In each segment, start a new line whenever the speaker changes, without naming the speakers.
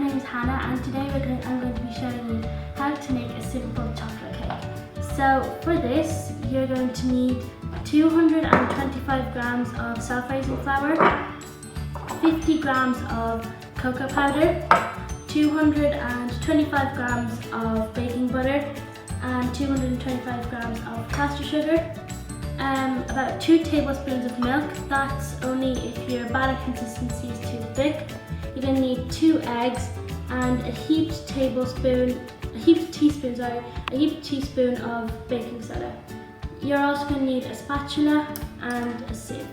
name is Hannah and today I'm going to be showing you how to make a simple chocolate cake. So for this you're going to need 225 grams of self-raising flour, 50 grams of cocoa powder, 225 grams of baking butter and 225 grams of caster sugar, about 2 tablespoons of milk. That's only if your batter consistency is too thick. You're going to need 2 eggs and a heaped teaspoon of baking soda. You're also going to need a spatula and a sieve.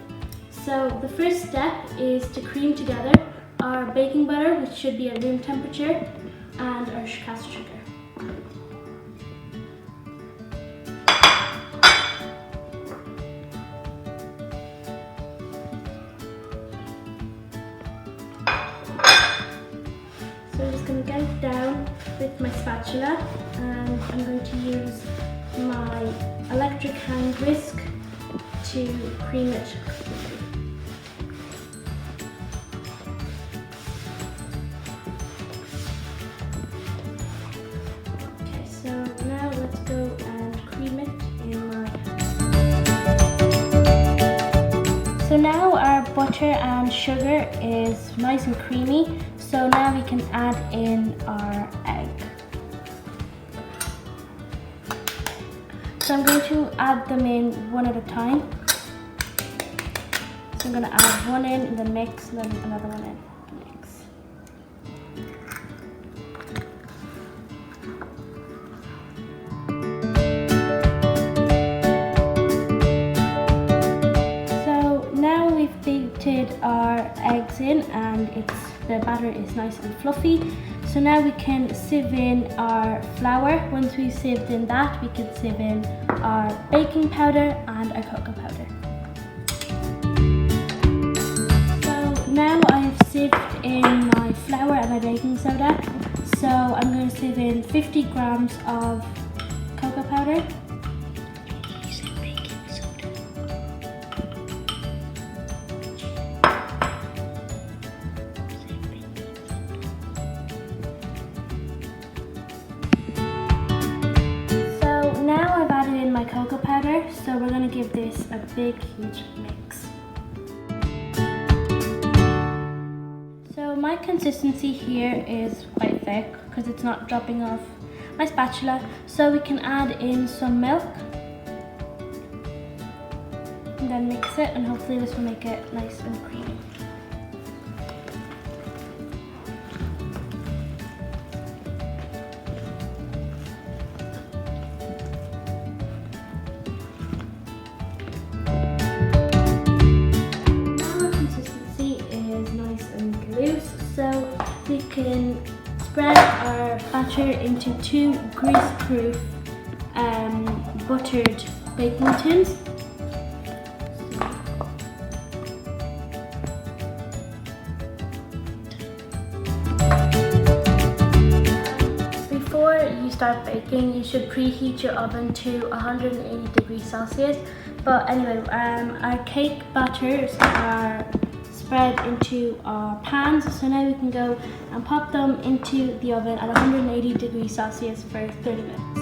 So the first step is to cream together our baking butter, which should be at room temperature, and our caster sugar. So I'm just going to get it down with my spatula, and I'm going to use my electric hand whisk to cream it. Okay, so now let's go and cream it in my... So now our butter and sugar is nice and creamy. So now we can add in our egg. So I'm going to add them in one at a time. So I'm going to add one in the mix and then another one in the mix. So now we've beaten our eggs in and the batter is nice and fluffy. So now we can sieve in our flour. Once we've sieved in that, we can sieve in our baking powder and our cocoa powder. So now I've sieved in my flour and my baking soda. So I'm going to sieve in 50 grams of cocoa powder. My cocoa powder, so we're going to give this a big huge mix. So my consistency here is quite thick because it's not dropping off my spatula, so we can add in some milk and then mix it, and hopefully this will make it nice and creamy. So we can spread our batter into 2 grease-proof buttered baking tins. Before you start baking, you should preheat your oven to 180 degrees Celsius. But anyway, our cake batters are spread into our pans, so now we can go and pop them into the oven at 180 degrees Celsius for 30 minutes.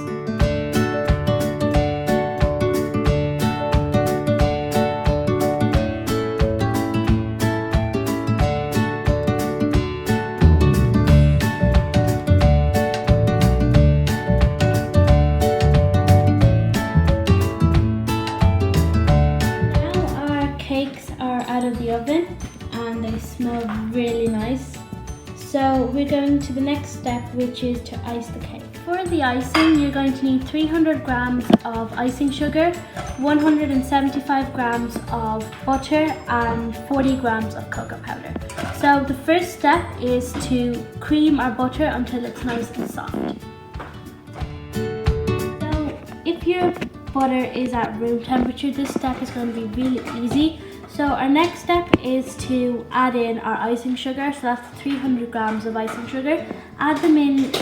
Now our cakes are out of the oven and they smell really nice. So we're going to the next step, which is to ice the cake. For the icing, you're going to need 300 grams of icing sugar, 175 grams of butter and 40 grams of cocoa powder. So the first step is to cream our butter until it's nice and soft. So if your butter is at room temperature, this step is going to be really easy. So our next step is to add in our icing sugar. So that's 300 grams of icing sugar. Add them in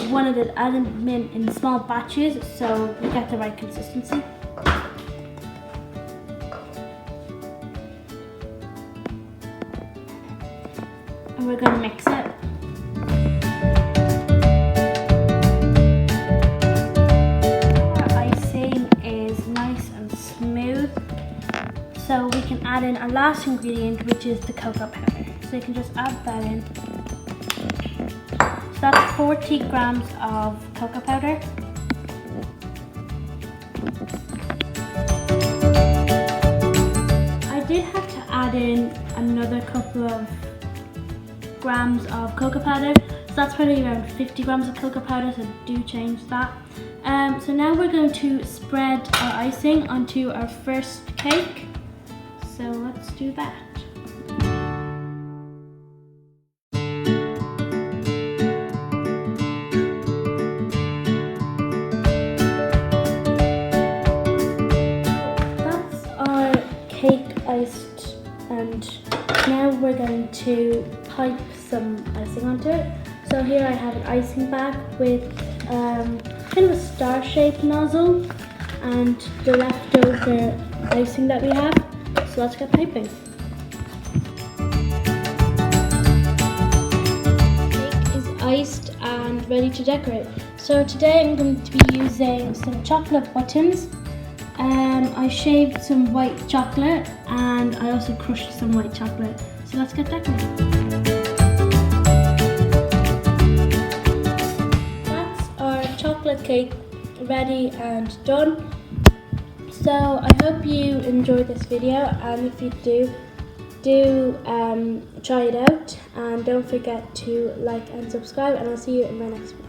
in small batches so you get the right consistency. And we're going to mix it. add in our last ingredient, which is the cocoa powder. So you can just add that in. So that's 40 grams of cocoa powder. I did have to add in another couple of grams of cocoa powder. So that's probably around 50 grams of cocoa powder, so do change that. So now we're going to spread our icing onto our first cake. So let's do that. That's our cake iced, and now we're going to pipe some icing onto it. So here I have an icing bag with kind of a star-shaped nozzle and the leftover icing that we have. So let's get piping. Cake is iced and ready to decorate. So today I'm going to be using some chocolate buttons. I shaved some white chocolate and I also crushed some white chocolate. So let's get decorating. Chocolate cake ready and done. So I hope you enjoyed this video, and if you do try it out, and don't forget to like and subscribe, and I'll see you in my next one.